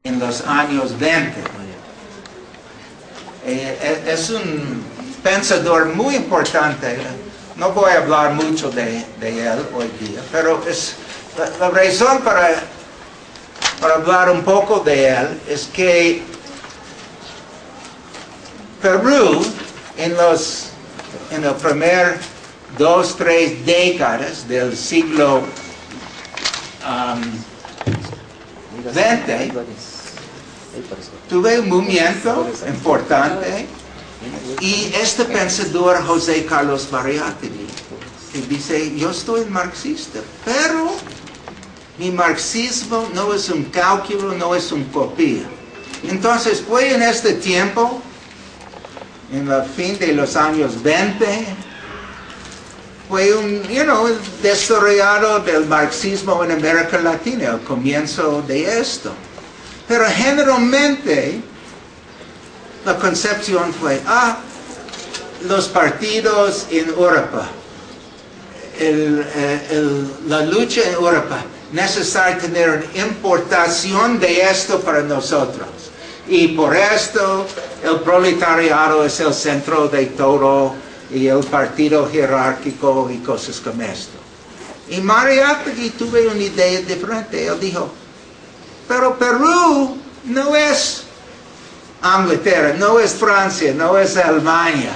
en los años 20. Es un pensador muy importante. No voy a hablar mucho de él hoy día, pero es la razón para hablar un poco de él es que Perú en las primeras 2-3 décadas del siglo XX tuve un movimiento importante y este pensador José Carlos Mariátegui que dice: yo soy marxista, pero mi marxismo no es un cálculo, no es una copia. Entonces fue en este tiempo, en el fin de los años 20, fue un desarrollado del marxismo en América Latina, el comienzo de esto. Pero generalmente la concepción fue, los partidos en Europa, la lucha en Europa, necesario tener una importación de esto para nosotros. Y por esto el proletariado es el centro de todo, y el partido jerárquico y cosas como esto. Y Mariátegui tuvo una idea diferente. Él dijo: pero Perú no es Inglaterra, no es Francia, no es Alemania.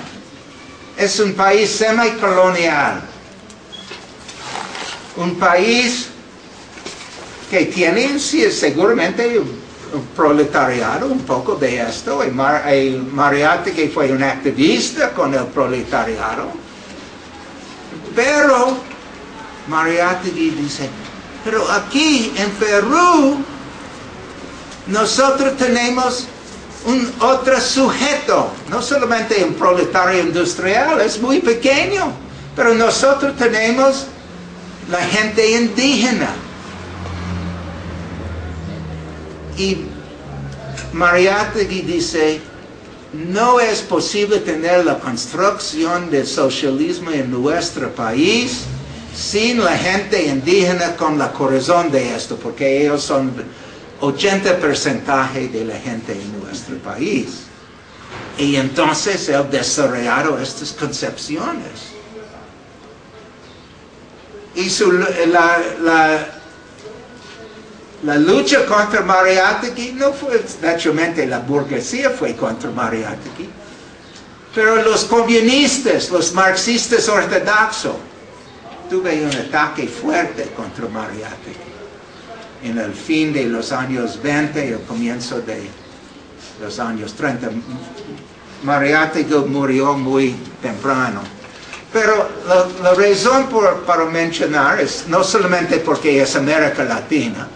Es un país semicolonial. Un país que tiene seguramente un proletariado, un poco de esto. Y Mariátegui fue un activista con el proletariado. Pero Mariátegui dice: pero aquí en Perú nosotros tenemos un otro sujeto, no solamente un proletario industrial, es muy pequeño, pero nosotros tenemos la gente indígena. Y Mariátegui dice: no es posible tener la construcción del socialismo en nuestro país sin la gente indígena con la corazón de esto, porque ellos son 80% de la gente en nuestro país. Y entonces él desarrolló estas concepciones. Y la lucha contra Mariátegui no fue, naturalmente la burguesía fue contra Mariátegui, pero los comunistas, los marxistas ortodoxos, tuve un ataque fuerte contra Mariátegui en el fin de los años 20 y el comienzo de los años 30. Mariátegui murió muy temprano. Pero la razón para mencionar es no solamente porque es América Latina,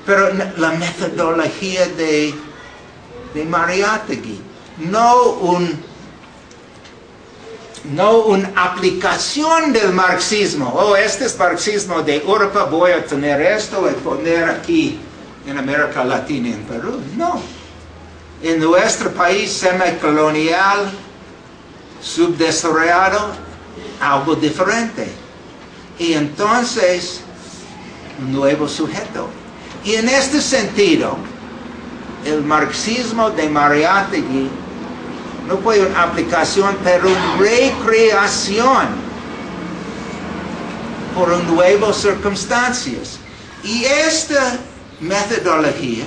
pero la metodología de Mariátegui, no una aplicación del marxismo. Este es marxismo de Europa, voy a tener esto y poner aquí en América Latina, en Perú. No. En nuestro país semicolonial, subdesarrollado, algo diferente. Y entonces, un nuevo sujeto. Y en este sentido, el marxismo de Mariátegui no fue una aplicación, pero una recreación por nuevas circunstancias. Y esta metodología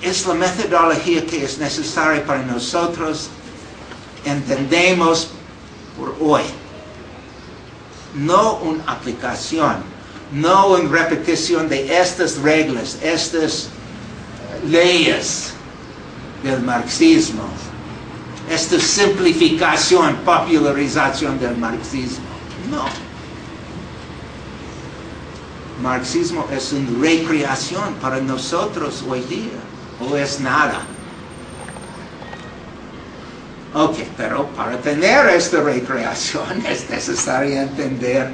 es la metodología que es necesaria para nosotros entendemos por hoy. No una aplicación, no una repetición de estas reglas, estas leyes del marxismo, esta simplificación, popularización del marxismo. No. Marxismo es una recreación para nosotros hoy día, o es nada. Ok, pero para tener esta recreación es necesario entender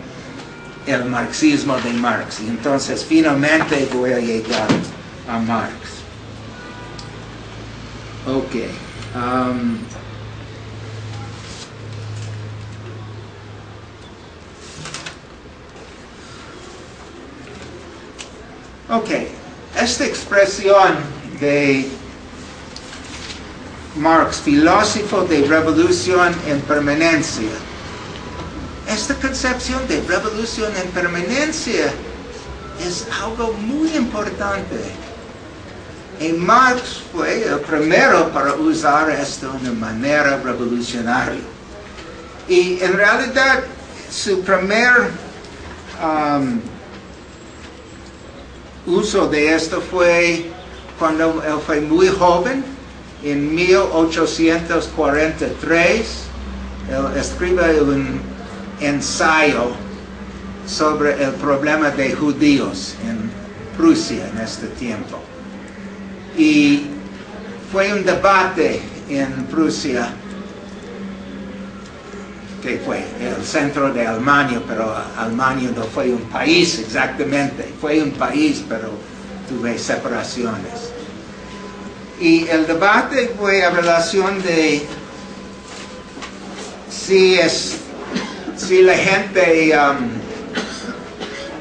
el marxismo de Marx. Y entonces finalmente voy a llegar a Marx. Ok. Ok, esta expresión de Marx, filósofo de revolución en permanencia, esta concepción de revolución en permanencia es algo muy importante. Y Marx fue el primero para usar esto de una manera revolucionaria. Y en realidad, su primer uso de esto fue cuando él fue muy joven, en 1843. Él escribe un ensayo sobre el problema de judíos en Prusia en este tiempo. Y fue un debate en Prusia, que fue el centro de Alemania, pero Alemania no fue un país exactamente, fue un país, pero tuve separaciones. Y el debate fue a relación de si la gente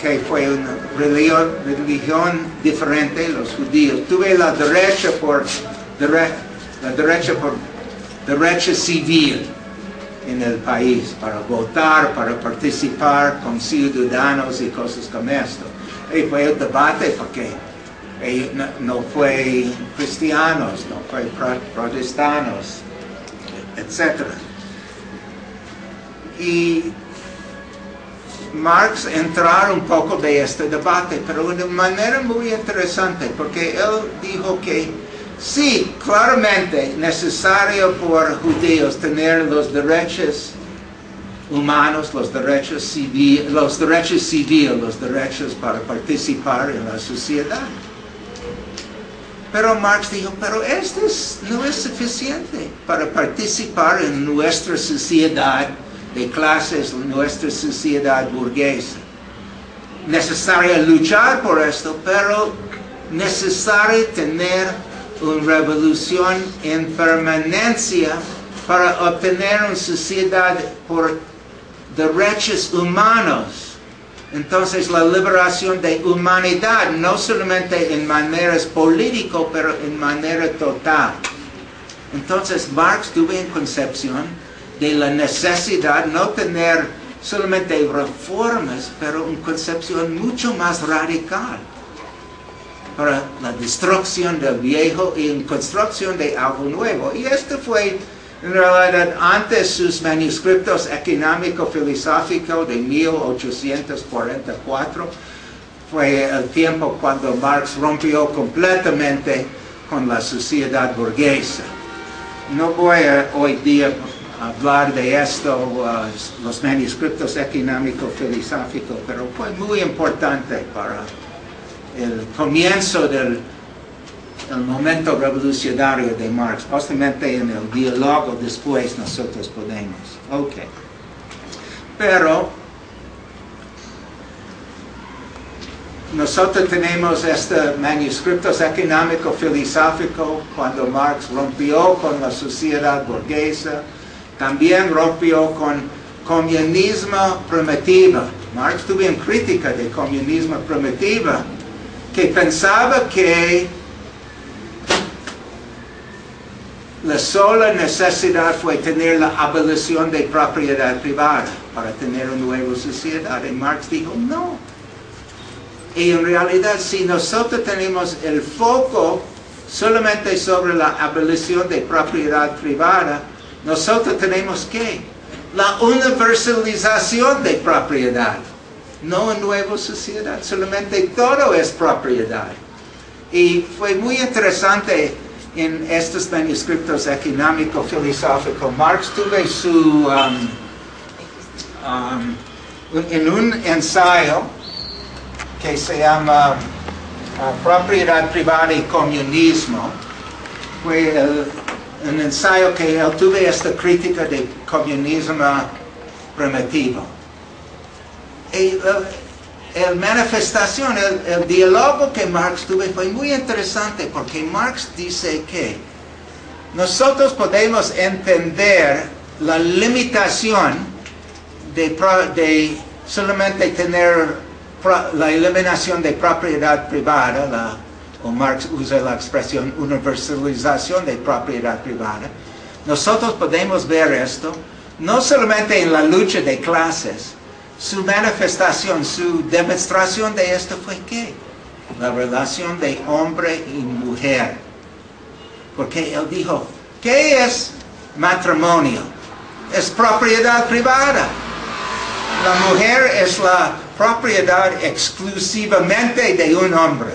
que fue una religión diferente, los judíos, tuve la derecha civil en el país para votar, para participar como ciudadanos y cosas como esto. Y fue el debate porque no fue cristianos, no fue protestantes, etc. Y Marx entró un poco de este debate, pero de manera muy interesante, porque él dijo que sí, claramente necesario por judíos tener los derechos humanos, los derechos civiles, los derechos para participar en la sociedad. Pero Marx dijo, pero esto no es suficiente para participar en nuestra sociedad de clases, nuestra sociedad burguesa. Necesario luchar por esto, pero necesario tener una revolución en permanencia para obtener una sociedad por derechos humanos. Entonces la liberación de humanidad, no solamente en maneras políticas, pero en manera total. Entonces Marx tuvo en concepción de la necesidad no tener solamente reformas, pero una concepción mucho más radical para la destrucción del viejo y la construcción de algo nuevo. Y esto fue en realidad antes sus manuscritos económico-filosóficos de 1844. Fue el tiempo cuando Marx rompió completamente con la sociedad burguesa. No voy a hoy día hablar de esto, los manuscritos económico-filosóficos, pero fue muy importante para el comienzo del momento revolucionario de Marx. Justamente en el diálogo después nosotros podemos. Ok. Pero nosotros tenemos estos manuscritos económico-filosóficos cuando Marx rompió con la sociedad burguesa. También rompió con comunismo primitivo. Marx tuvo una crítica de comunismo primitivo, que pensaba que la sola necesidad fue tener la abolición de propiedad privada para tener una nueva sociedad. Y Marx dijo, no. Y en realidad, si nosotros tenemos el foco solamente sobre la abolición de propiedad privada, nosotros tenemos que la universalización de propiedad, no una nueva sociedad, solamente todo es propiedad. Y fue muy interesante en estos manuscritos económico-filosóficos. Marx tuvo en un ensayo que se llama Propiedad Privada y Comunismo, fue un ensayo que él tuvo esta crítica de comunismo primitivo. Y la manifestación, el diálogo que Marx tuvo fue muy interesante, porque Marx dice que nosotros podemos entender la limitación de solamente tener la eliminación de propiedad privada, o Marx usa la expresión universalización de propiedad privada, nosotros podemos ver esto no solamente en la lucha de clases. Su manifestación, su demostración de esto fue ¿qué? La relación de hombre y mujer. Porque él dijo, ¿qué es matrimonio? Es propiedad privada. La mujer es la propiedad exclusivamente de un hombre.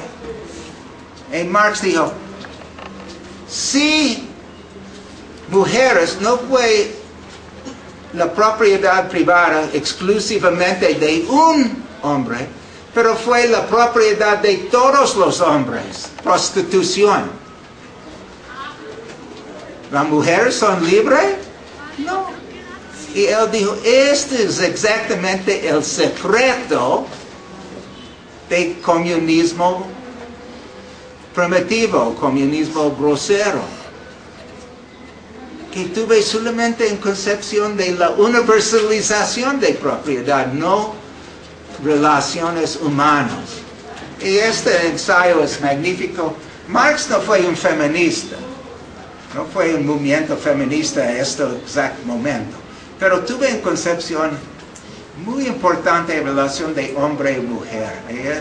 Y Marx dijo, si mujeres no fue la propiedad privada exclusivamente de un hombre, pero fue la propiedad de todos los hombres, prostitución. ¿Las mujeres son libres? No. Y él dijo, este es exactamente el secreto del comunismo primitivo, comunismo grosero, que tuve solamente en concepción de la universalización de propiedad, no relaciones humanas. Y este ensayo es magnífico. Marx no fue un feminista, no fue un movimiento feminista en este exacto momento, pero tuve en concepción muy importante en relación de hombre y mujer.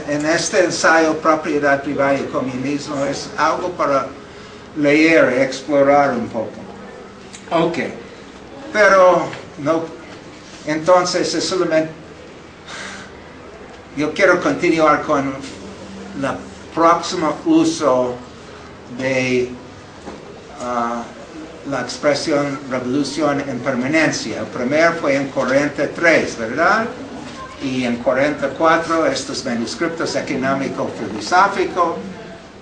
En este ensayo, Propiedad Privada y Comunismo, es algo para leer y explorar un poco. Ok, pero no, entonces es solamente, yo quiero continuar con el próximo uso de la expresión revolución en permanencia. El primero fue en 43, ¿verdad? Y en 44 estos manuscritos económico-filosóficos.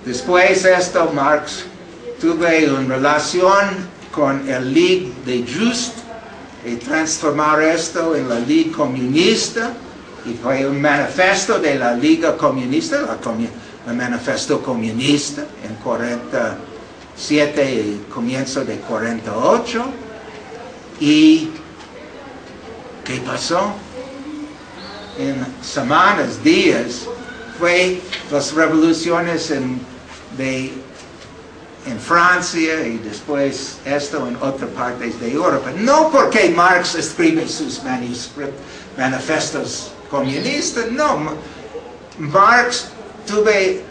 Después esto, Marx tuve una relación con el Ligue de Just y transformar esto en la Liga Comunista, y fue un manifiesto de la Liga Comunista, el manifiesto comunista en 47 y comienzo de 48. ¿Y qué pasó? En semanas, días, fue las revoluciones en Francia y después esto en otras partes de Europa. No porque Marx escribe sus manifestos comunistas, no. Marx tuve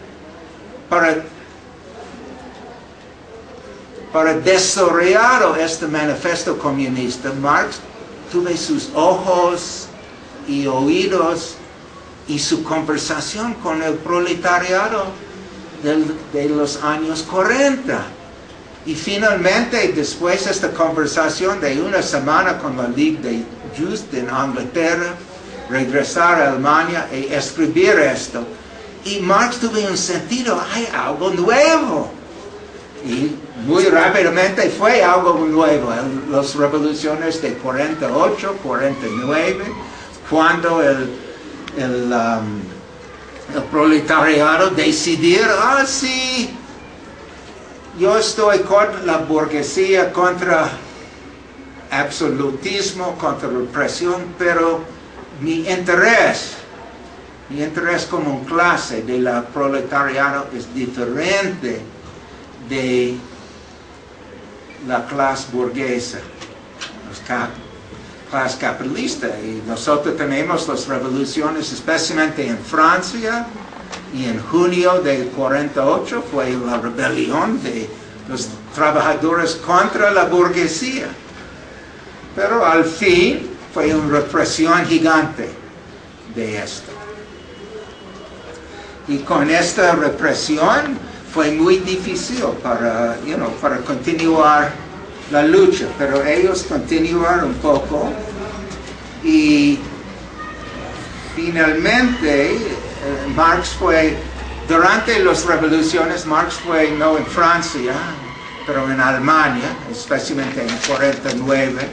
para desarrollar este manifiesto comunista, Marx tuve sus ojos y oídos y su conversación con el proletariado de los años 40. Y finalmente, después de esta conversación de una semana con la Liga de Just en Inglaterra, regresar a Alemania y escribir esto. Y Marx tuvo un sentido, hay algo nuevo. Y muy rápidamente fue algo nuevo. Las revoluciones de 48, 49, cuando el proletariado decidir, sí, yo estoy con la burguesía, contra absolutismo, contra represión, pero mi interés como clase de la proletariado es diferente de la clase burguesa, la clase capitalista. Y nosotros tenemos las revoluciones, especialmente en Francia, y en junio del 48 fue la rebelión de los trabajadores contra la burguesía. Pero al fin fue una represión gigante de esto. Y con esta represión fue muy difícil para continuar la lucha, pero ellos continuaron un poco y finalmente Marx fue, durante las revoluciones, Marx fue no en Francia, pero en Alemania, especialmente en 49,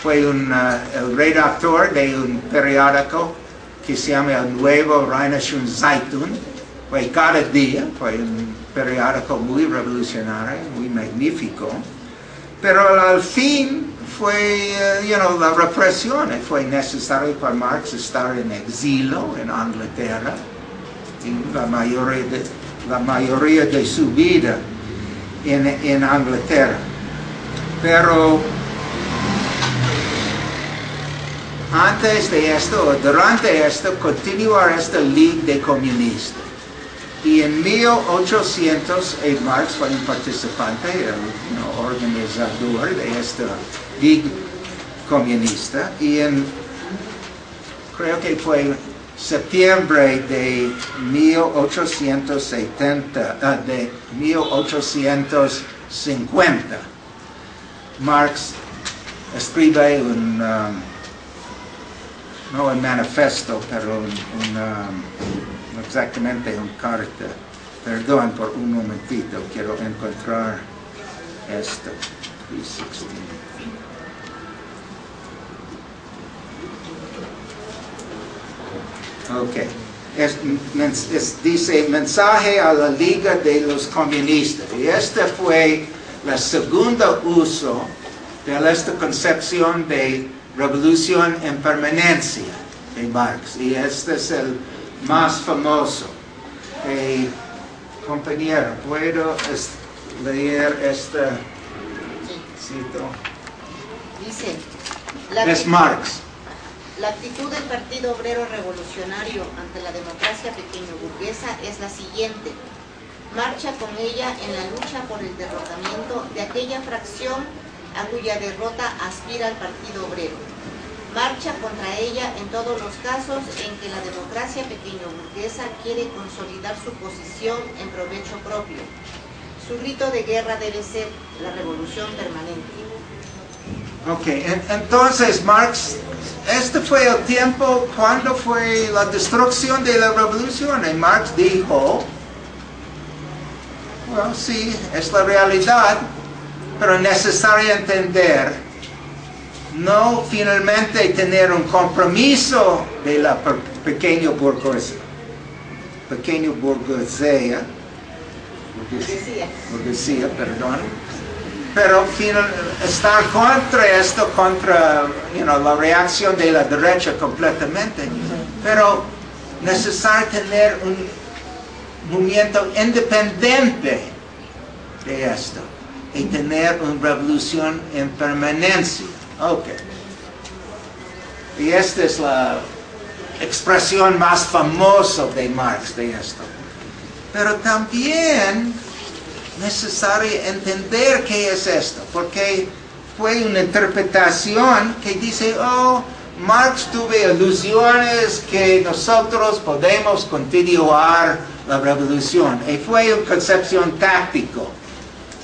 fue el redactor de un periódico que se llama el Nuevo Rheinische Zeitung. Fue cada día, fue un periódico muy revolucionario, muy magnífico. Pero al fin, fue la represión. Fue necesario para Marx estar en exilio en Inglaterra. Y la mayoría de su vida en Inglaterra. Pero antes de esto, durante esto, continuó esta Liga de Comunistas. Y en 1800, Marx fue un participante, el organizador de esta Liga Comunista. Y creo que fue septiembre de 1850, Marx escribe no un manifiesto, pero no exactamente una carta. Perdón por un momentito, quiero encontrar esto. 316. Ok. Dice mensaje a la Liga de los Comunistas. Y este fue el segundo uso de esta concepción de revolución en permanencia de Marx. Y este es el más famoso. Compañero, ¿puedo leer este cito? Dice, es Marx. La actitud del Partido Obrero Revolucionario ante la democracia pequeño-burguesa es la siguiente. Marcha con ella en la lucha por el derrotamiento de aquella fracción a cuya derrota aspira el Partido Obrero. Marcha contra ella en todos los casos en que la democracia pequeño-burguesa quiere consolidar su posición en provecho propio. Su grito de guerra debe ser la revolución permanente. Ok, entonces Marx, este fue el tiempo cuando fue la destrucción de la revolución. Y Marx dijo, bueno, sí, es la realidad, pero es necesario entender, no finalmente tener un compromiso de la pequeña burguesía, pero estar contra esto, contra la reacción de la derecha completamente. Pero necesario tener un movimiento independiente de esto y tener una revolución en permanencia. Ok. Y esta es la expresión más famosa de Marx de esto. Pero también necesario entender qué es esto, porque fue una interpretación que dice, Marx tuvo ilusiones que nosotros podemos continuar la revolución, y fue una concepción táctica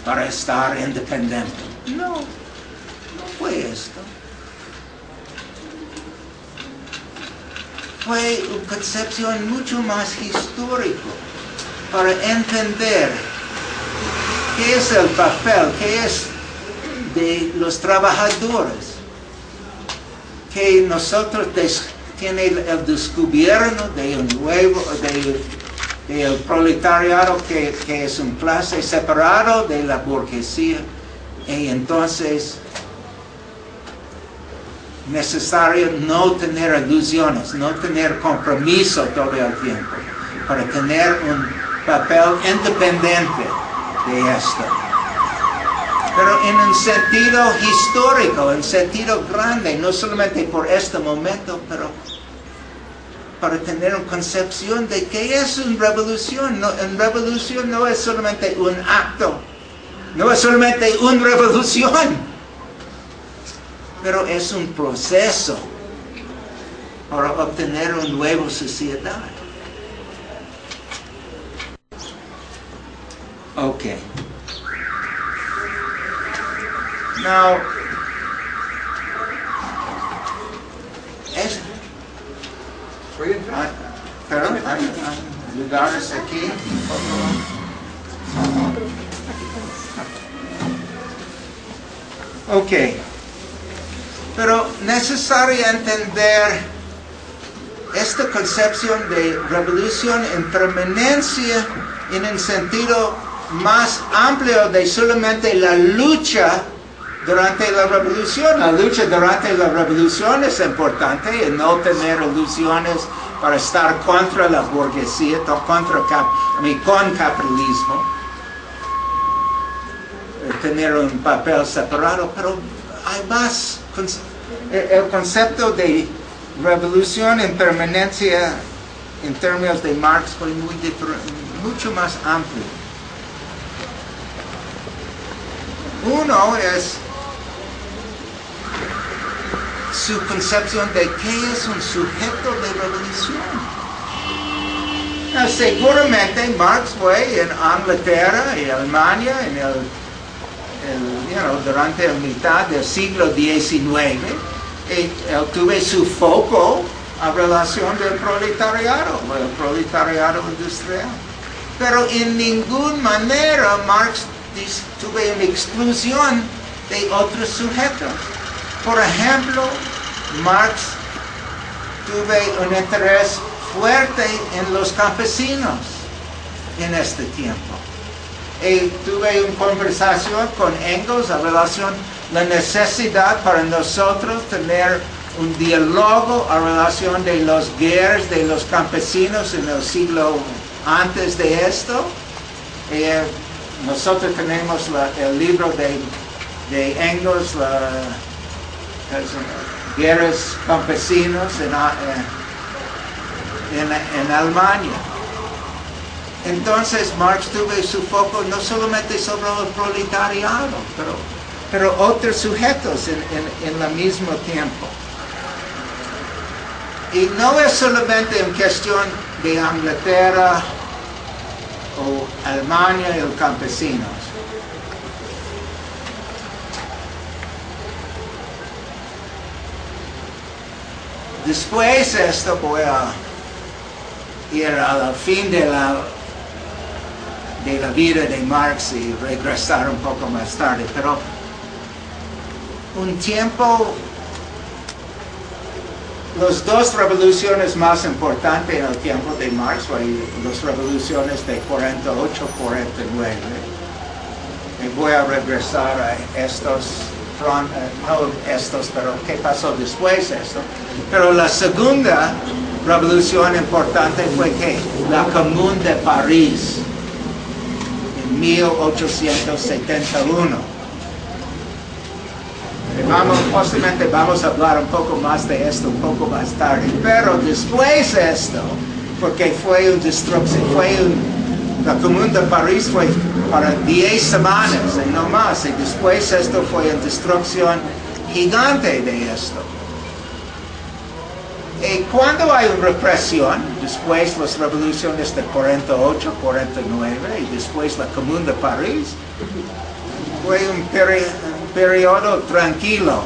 para estar independiente. No fue esto. Fue una concepción mucho más histórica para entender qué es el papel, qué es de los trabajadores, que nosotros tiene el descubierto de un nuevo, del proletariado que es una clase separado de la burguesía, y entonces necesario no tener ilusiones, no tener compromiso todo el tiempo, para tener un papel independiente de esto. Pero en un sentido histórico, en sentido grande, no solamente por este momento, pero para tener una concepción de qué es una revolución. Una revolución no es solamente un acto, no es solamente una revolución, pero es un proceso para obtener una nueva sociedad. Okay. Now, perdón, hay lugares aquí, por favor. Ok. Pero necesario entender esta concepción de revolución en permanencia en un sentido más amplio de solamente la lucha durante la revolución. La lucha durante la revolución es importante y no tener ilusiones para estar contra la burguesía, con capitalismo, tener un papel separado, pero hay más. El concepto de revolución en permanencia en términos de Marx fue mucho más amplio. Uno es su concepción de qué es un sujeto de revolución. Seguramente Marx fue en Inglaterra y Alemania durante la mitad del siglo XIX. Él tuvo su foco a relación del proletariado, el proletariado industrial. Pero en ninguna manera Marx tuvo una exclusión de otros sujetos. Por ejemplo, Marx tuvo un interés fuerte en los campesinos en este tiempo. Y tuve una conversación con Engels en relación a la necesidad para nosotros tener un diálogo en relación de las guerras de los campesinos en el siglo antes de esto. Nosotros tenemos el libro de Engels, guerras campesinos en Alemania. Entonces Marx tuvo su foco no solamente sobre el proletariado, pero otros sujetos en el mismo tiempo. Y no es solamente en cuestión de Inglaterra o Alemania y los campesinos. Después de esto voy a ir al fin de la vida de Marx y regresar un poco más tarde, pero un tiempo, las dos revoluciones más importantes en el tiempo de Marx fueron las revoluciones de 48, 49. Y voy a regresar a estos, no estos, pero qué pasó después de esto. Pero la segunda revolución importante fue que la Comune de París en 1871. Posiblemente vamos a hablar un poco más de esto un poco más tarde, pero después de esto, porque fue una destrucción, la Comune de París fue para 10 semanas y no más, y después esto fue una destrucción gigante de esto. Y cuando hay una represión, después las revoluciones de 48, 49 y después la Comune de París, fue un periodo tranquilo,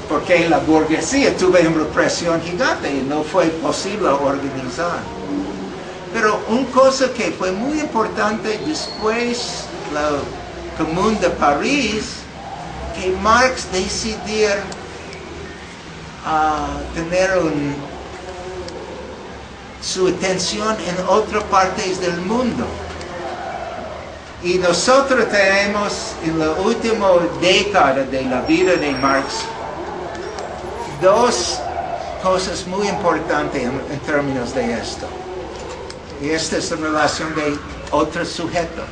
porque la burguesía tuvo una represión gigante y no fue posible organizar. Pero una cosa que fue muy importante después la Comune de París, que Marx decidió tener su atención en otras partes del mundo. Y nosotros tenemos en la última década de la vida de Marx dos cosas muy importantes en términos de esto. Y esta es en relación de otros sujetos.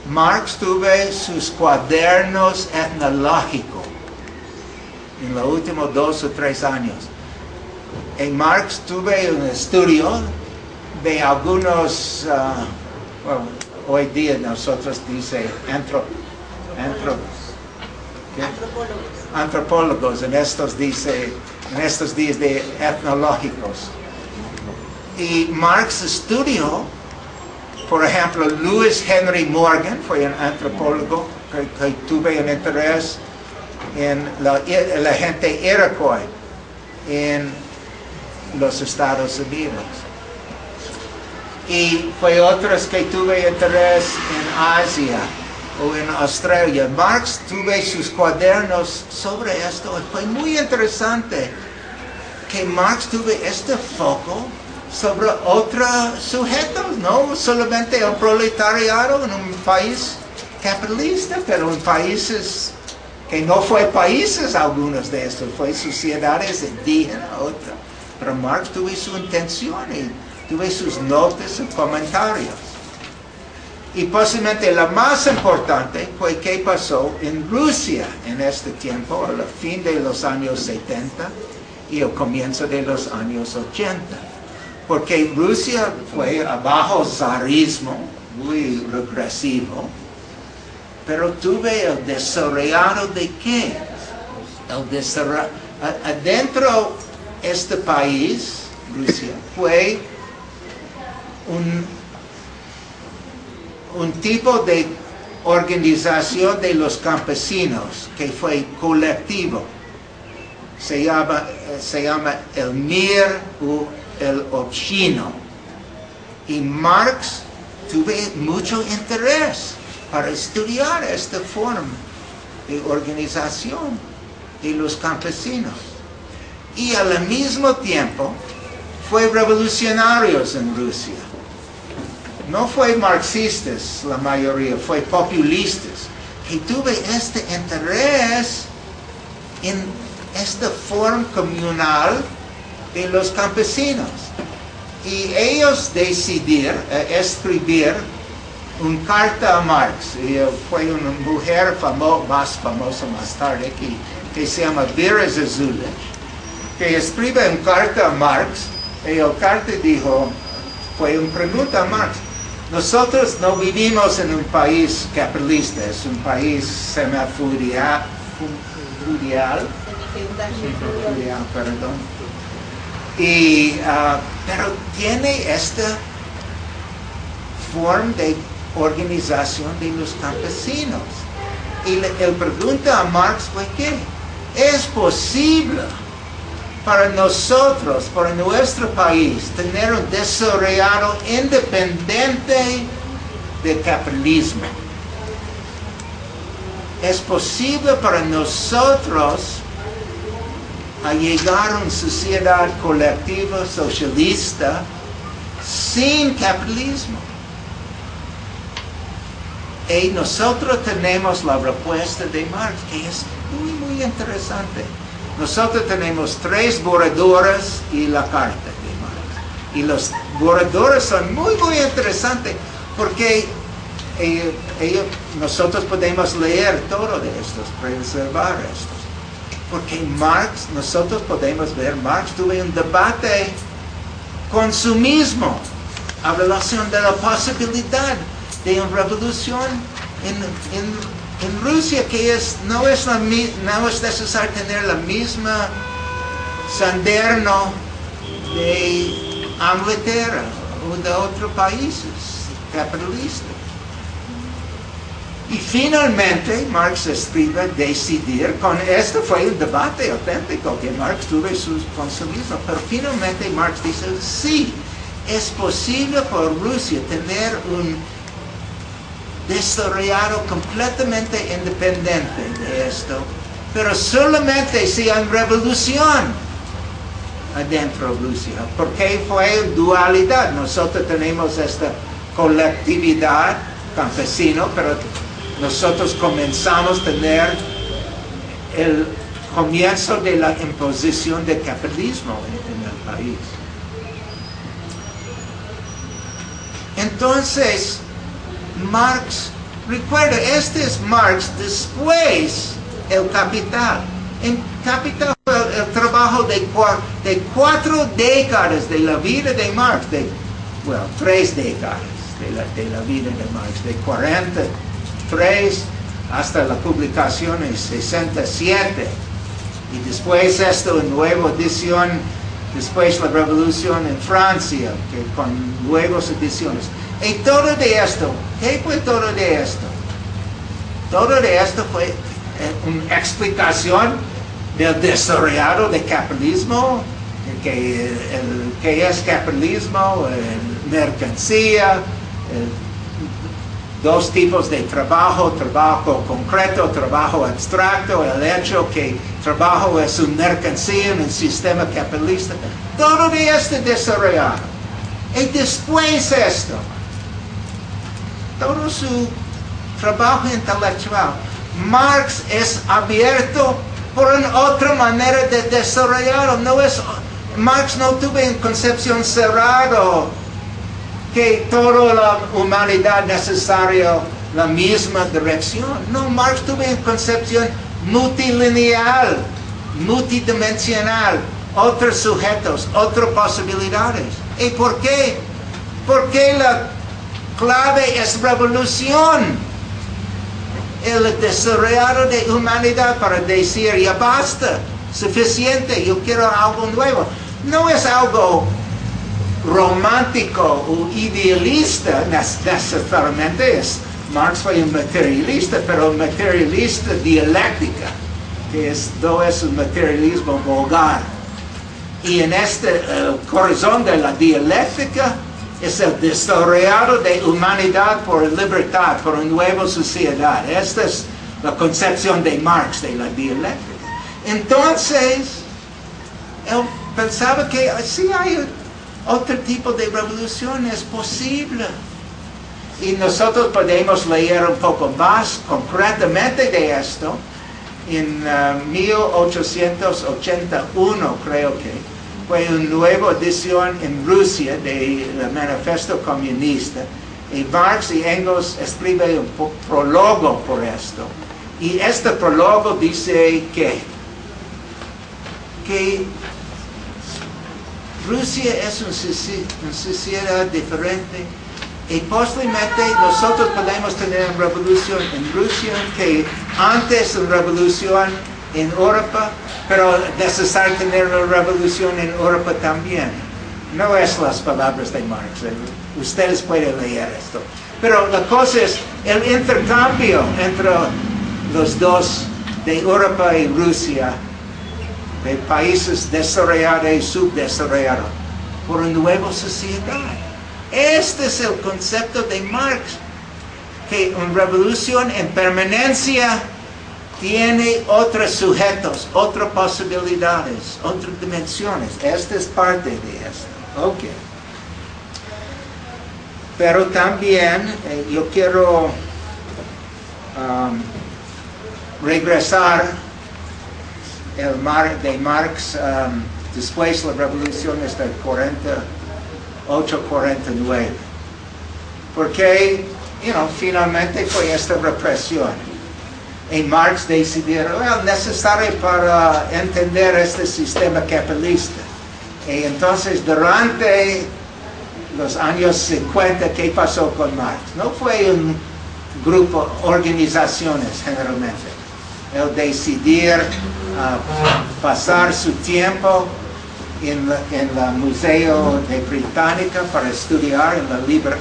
Marx tuvo sus cuadernos etnológicos en los últimos 2 o 3 años. Y Marx tuvo un estudio de algunos, hoy día nosotros dice antropólogos, en estos días de etnológicos. Y Marx estudió, por ejemplo, Louis Henry Morgan fue un antropólogo que tuvo un interés en la gente Iroquois en los Estados Unidos. Y fue otros que tuvo interés en Asia o en Australia. Marx tuvo sus cuadernos sobre esto. Fue muy interesante que Marx tuvo este foco sobre otros sujetos, no solamente el proletariado en un país capitalista, pero en países que no fue países algunos de estos, fue sociedades indígenas, otras. Pero Marx tuvo su intención y tuvo sus notas y comentarios. Y posiblemente la más importante fue qué pasó en Rusia en este tiempo, al fin de los años 70 y el comienzo de los años 80. Porque Rusia fue bajo zarismo, muy regresivo, pero tuve el desarrollo de qué? El desarrollo, adentro de este país, Rusia, fue un tipo de organización de los campesinos que fue colectivo. Se llama el Mir o el Obshino. Y Marx tuvo mucho interés para estudiar esta forma de organización de los campesinos. Y al mismo tiempo fue revolucionarios en Rusia. No fue marxistas la mayoría, fue populistas, que tuvo este interés en esta forma comunal de los campesinos. Y ellos decidieron escribir una carta a Marx. Y fue una mujer más famosa más tarde que se llama Vera Zuzullich, que escribe una carta a Marx. Y la carta fue una pregunta a Marx. Nosotros no vivimos en un país capitalista, es un país semifeudal, perdón. Pero tiene esta forma de organización de los campesinos. Y el pregunta a Marx fue que es posible para nosotros, para nuestro país, tener un desarrollo independiente del capitalismo. Es posible para nosotros llegar a una sociedad colectiva socialista sin capitalismo. Y nosotros tenemos la respuesta de Marx, que es muy, muy interesante. Nosotros tenemos 3 borradores y la carta de Marx. Y los borradores son muy, muy interesantes porque nosotros podemos leer todo de estos, preservar estos. Porque Marx, nosotros podemos ver, Marx tuvo un debate con su mismo a relación de la posibilidad de una revolución en Rusia, que no es necesario tener la misma sanderno de Inglaterra o de otros países capitalistas. Y finalmente Marx escribe decidir, este fue un debate auténtico que Marx tuvo con su mismo, pero finalmente Marx dice, sí, es posible por Rusia tener un desarrollado completamente independiente de esto, pero solamente si hay revolución adentro de Rusia, porque fue dualidad. Nosotros tenemos esta colectividad campesino, pero nosotros comenzamos a tener el comienzo de la imposición del capitalismo en el país. Entonces, Marx, recuerda, este es Marx después el Capital. En Capital fue el trabajo de 4 décadas de la vida de Marx, 3 décadas de la vida de Marx, de 43 hasta la publicación en 67. Y después esto en nueva edición, después la revolución en Francia, que con nuevas ediciones. Y todo de esto, ¿qué fue todo de esto? Todo de esto fue una explicación del desarrollo del capitalismo, que es capitalismo, mercancía, 2 tipos de trabajo concreto, trabajo abstracto, el hecho que trabajo es una mercancía en un sistema capitalista. Todo de esto desarrollado. Y después esto, todo su trabajo intelectual. Marx es abierto por una otra manera de desarrollarlo. Marx no tuvo una concepción cerrada que toda la humanidad necesaria la misma dirección. No, Marx tuvo una concepción multilineal, multidimensional, otros sujetos, otras posibilidades. ¿Y por qué? Porque la clave es revolución. El desarrollo de humanidad para decir ya basta, suficiente, yo quiero algo nuevo. No es algo romántico o idealista necesariamente. Marx fue un materialista, pero un materialista dialéctica, que no es un materialismo vulgar. Y en este corazón de la dialéctica es el desarrollo de humanidad por libertad, por una nueva sociedad. Esta es la concepción de Marx de la dialéctica. Entonces, él pensaba que sí hay otro tipo de revolución, es posible. Y nosotros podemos leer un poco más concretamente de esto. En 1881, creo que, fue una nueva edición en Rusia del Manifiesto Comunista. Y Marx y Engels escriben un prólogo por esto. Y este prólogo dice que Rusia es una sociedad diferente. Y posiblemente nosotros podemos tener una revolución en Rusia, que antes una revolución en Europa, pero es necesario tener una revolución en Europa también. No es las palabras de Marx, ustedes pueden leer esto. Pero la cosa es el intercambio entre los dos, de Europa y Rusia, de países desarrollados y subdesarrollados, por una nueva sociedad. Este es el concepto de Marx, que una revolución en permanencia tiene otros sujetos, otras posibilidades, otras dimensiones. Esta es parte de esto. Ok. Pero también yo quiero regresar de Marx después de la revolución hasta el 48-49. Porque, finalmente fue esta represión. Y Marx decidió, necesario para entender este sistema capitalista. Y entonces, durante los años 50, ¿qué pasó con Marx? No fue un grupo, organizaciones generalmente. Él decidió pasar su tiempo en el Museo de Británica para estudiar en la biblioteca.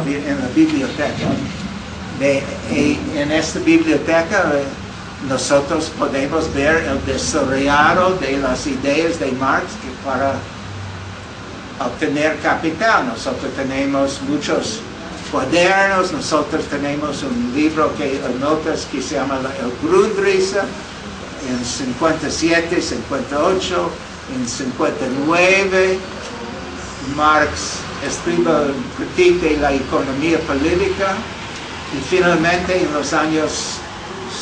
En la biblioteca. En esta biblioteca nosotros podemos ver el desarrollo de las ideas de Marx para obtener capital. Nosotros tenemos muchos cuadernos, nosotros tenemos un libro que notas que se llama el Grundrisse, en 57, 58, en 59, Marx escribe un crítica de la economía política y finalmente en los años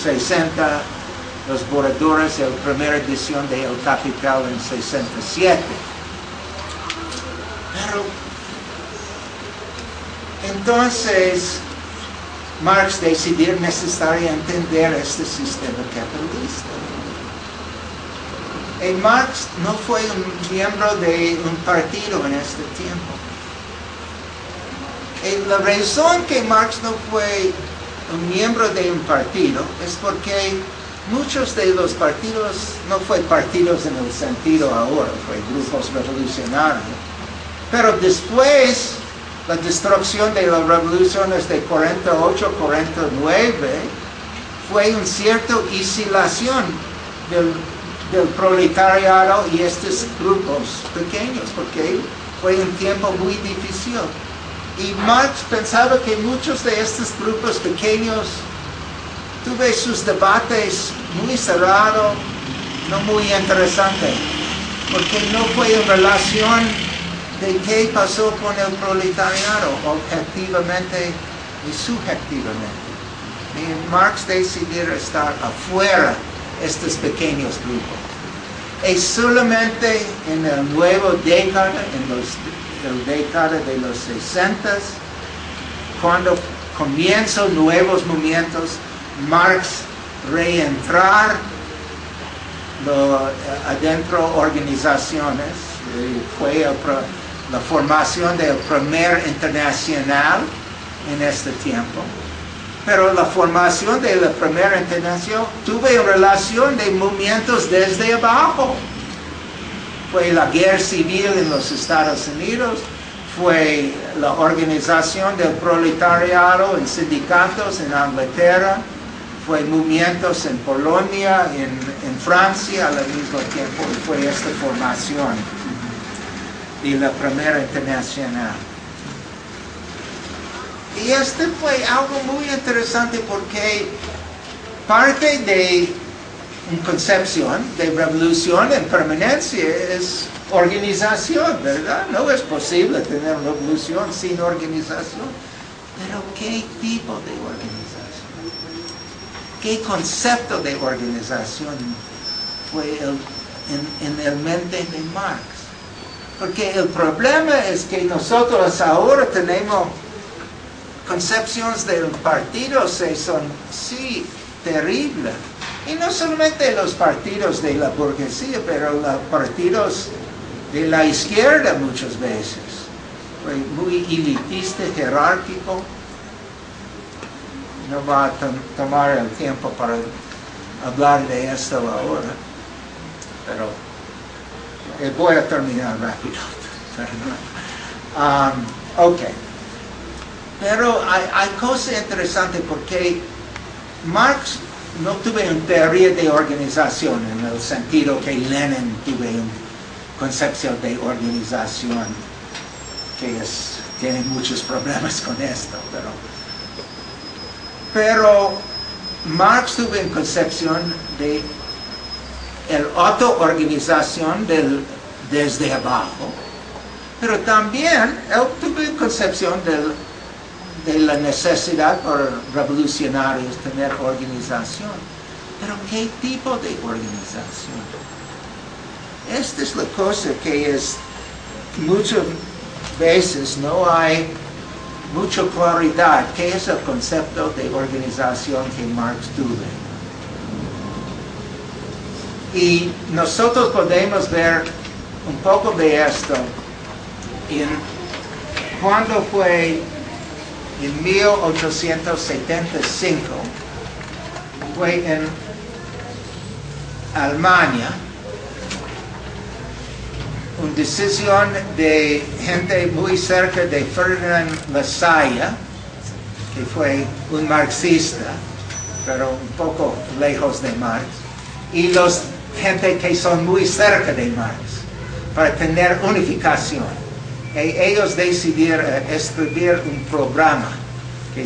60 los borradores de la primera edición de El Capital en 67. Pero entonces Marx decidió necesario entender este sistema capitalista. Y Marx no fue un miembro de un partido en este tiempo. Y la razón que Marx no fue un miembro de un partido es porque muchos de los partidos no fueron partidos en el sentido ahora, fue grupos revolucionarios. Pero después, la destrucción de las revoluciones de 48, 49, fue una cierta aislación del proletariado y estos grupos pequeños, porque fue un tiempo muy difícil. Y Marx pensaba que muchos de estos grupos pequeños tuvieron sus debates muy cerrados, no muy interesantes, porque no fue en relación de qué pasó con el proletariado, objetivamente y subjetivamente. Y Marx decidió estar afuera de estos pequeños grupos. Es solamente en la nueva década, en la década de los 60, cuando comienzan nuevos movimientos, Marx reentrar adentro organizaciones. Fue la formación del primer internacional en este tiempo. Pero la formación de la primera internacional tuvo relación de movimientos desde abajo. Fue la guerra civil en los Estados Unidos, fue la organización del proletariado en sindicatos en Inglaterra, fue movimientos en Polonia, en Francia al mismo tiempo, y fue esta formación de la primera internacional. Y este fue algo muy interesante porque parte de una concepción de revolución en permanencia es organización, ¿verdad? No es posible tener revolución sin organización. Pero ¿qué tipo de organización? ¿Qué concepto de organización fue en el mente de Marx? Porque el problema es que nosotros ahora tenemos concepciones del partido que son, sí, terribles. Y no solamente los partidos de la burguesía, pero los partidos de la izquierda muchas veces. Fue muy elitista, jerárquico. No va a tomar el tiempo para hablar de esto ahora, pero voy a terminar rápido. Ok. Pero hay cosas interesantes porque Marx no tuvo una teoría de organización en el sentido que Lenin tuvo una concepción de organización que tiene muchos problemas con esto. Pero Marx tuvo una concepción de la autoorganización desde abajo, pero también él tuvo una concepción de la necesidad para revolucionarios tener organización. Pero ¿qué tipo de organización? Esta es la cosa que es muchas veces no hay mucha claridad. ¿Qué es el concepto de organización que Marx tuvo? Y nosotros podemos ver un poco de esto cuando fue en 1875, fue en Alemania, una decisión de gente muy cerca de Ferdinand Lassalle, que fue un marxista, pero un poco lejos de Marx, y los gente que son muy cerca de Marx, para tener unificación. Ellos decidieron escribir un programa que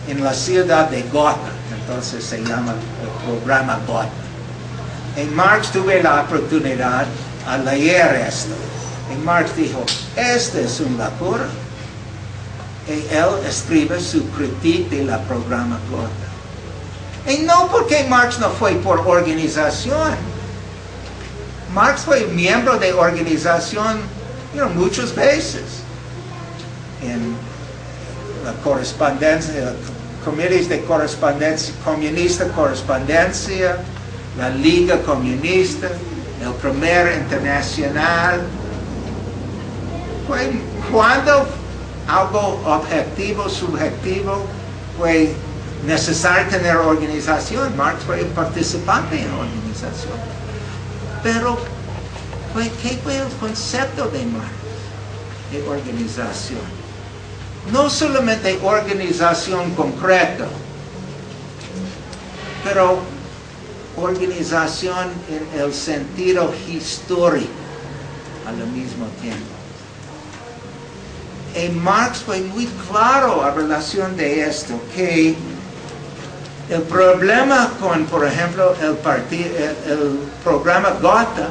en la ciudad de Gotha, entonces se llama el programa Gotha. Y Marx tuvo la oportunidad a leer esto. Y Marx dijo, esta es una locura. Y él escribe su crítica del programa Gotha. Y no porque Marx no fue por organización. Marx fue miembro de organización muchas veces en la correspondencia, comités de correspondencia correspondencia, la Liga Comunista, el primer internacional. Cuando algo objetivo, subjetivo, fue necesario tener organización, Marx fue un participante en la organización. Pero ¿qué fue el concepto de Marx de organización? No solamente organización concreta, pero organización en el sentido histórico al mismo tiempo. Y Marx fue muy claro a relación de esto, que el problema con, por ejemplo, el programa Gotha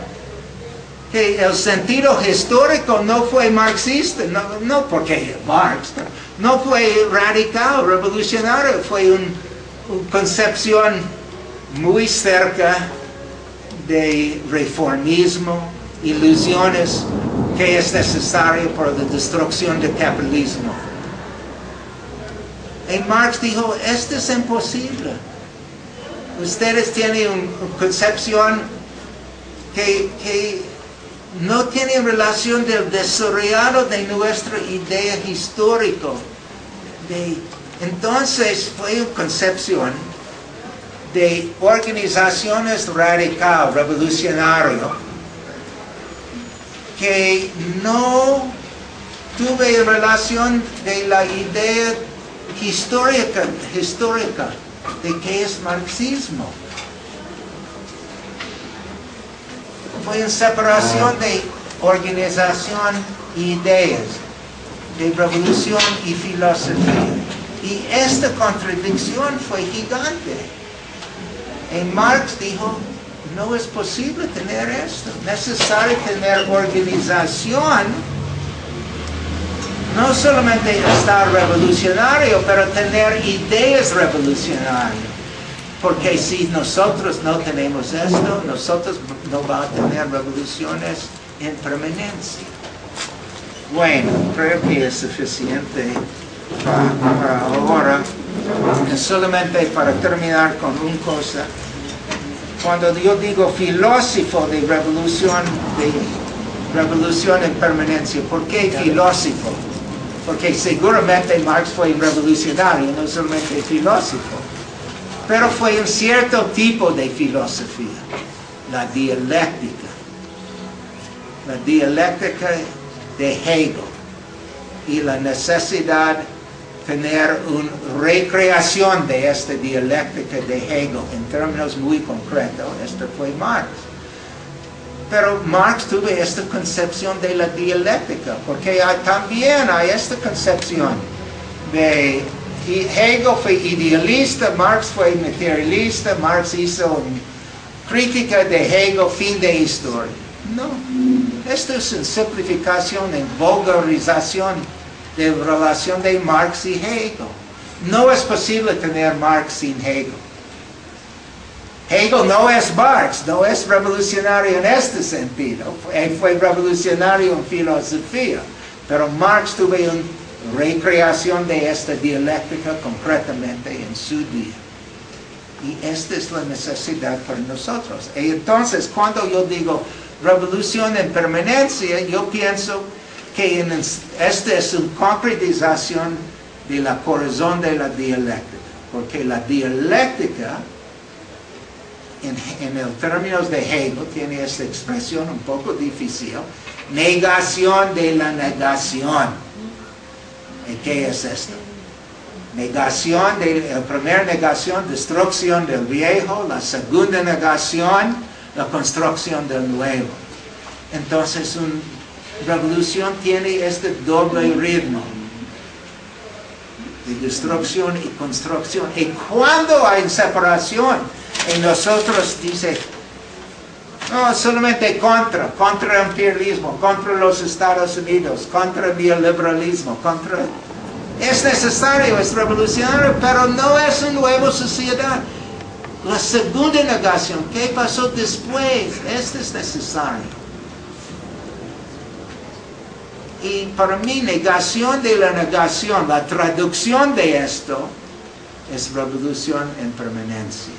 que el sentido histórico no fue marxista, no porque Marx, no fue radical, revolucionario, fue una concepción muy cerca de reformismo, ilusiones que es necesario para la destrucción del capitalismo. Y Marx dijo, esto es imposible. Ustedes tienen una concepción que no tiene relación del desarrollo de nuestra idea histórica. Entonces fue una concepción de organizaciones radical, revolucionario, que no tuve relación de la idea histórica de qué es marxismo. Fue una separación de organización e ideas, de revolución y filosofía. Y esta contradicción fue gigante. Y Marx dijo, no es posible tener esto. Es necesario tener organización, no solamente estar revolucionario, pero tener ideas revolucionarias. Porque si nosotros no tenemos esto, nosotros no vamos a tener revoluciones en permanencia. Bueno, creo que es suficiente para ahora. Solamente para terminar con una cosa. Cuando yo digo filósofo de revolución en permanencia, ¿por qué filósofo? Porque seguramente Marx fue un revolucionario, no solamente filósofo. Pero fue un cierto tipo de filosofía, la dialéctica. La dialéctica de Hegel y la necesidad de tener una recreación de esta dialéctica de Hegel en términos muy concretos. Este fue Marx. Pero Marx tuvo esta concepción de la dialéctica, porque también hay esta concepción de Hegel fue idealista, Marx fue materialista, Marx hizo una crítica de Hegel, fin de historia. No, esto es una simplificación, una vulgarización de la relación de Marx y Hegel. No es posible tener Marx sin Hegel. Hegel no es Marx, no es revolucionario en este sentido. Él fue revolucionario en filosofía, pero Marx tuvo una recreación de esta dialéctica concretamente en su día. Y esta es la necesidad para nosotros. Y entonces, cuando yo digo revolución en permanencia, yo pienso que esta es una concretización de la corazón de la dialéctica. Porque la dialéctica, en el términos de Hegel, tiene esta expresión un poco difícil, negación de la negación. ¿Y qué es esto? Negación, la primera negación, destrucción del viejo, la segunda negación, la construcción del nuevo. Entonces, una revolución tiene este doble ritmo de destrucción y construcción. Y cuando hay separación, en nosotros dice, no, solamente contra el imperialismo, contra los Estados Unidos, contra el neoliberalismo, es necesario, es revolucionario, pero no es una nueva sociedad. La segunda negación, ¿qué pasó después? Esto es necesario. Y para mí, negación de la negación, la traducción de esto, es revolución en permanencia.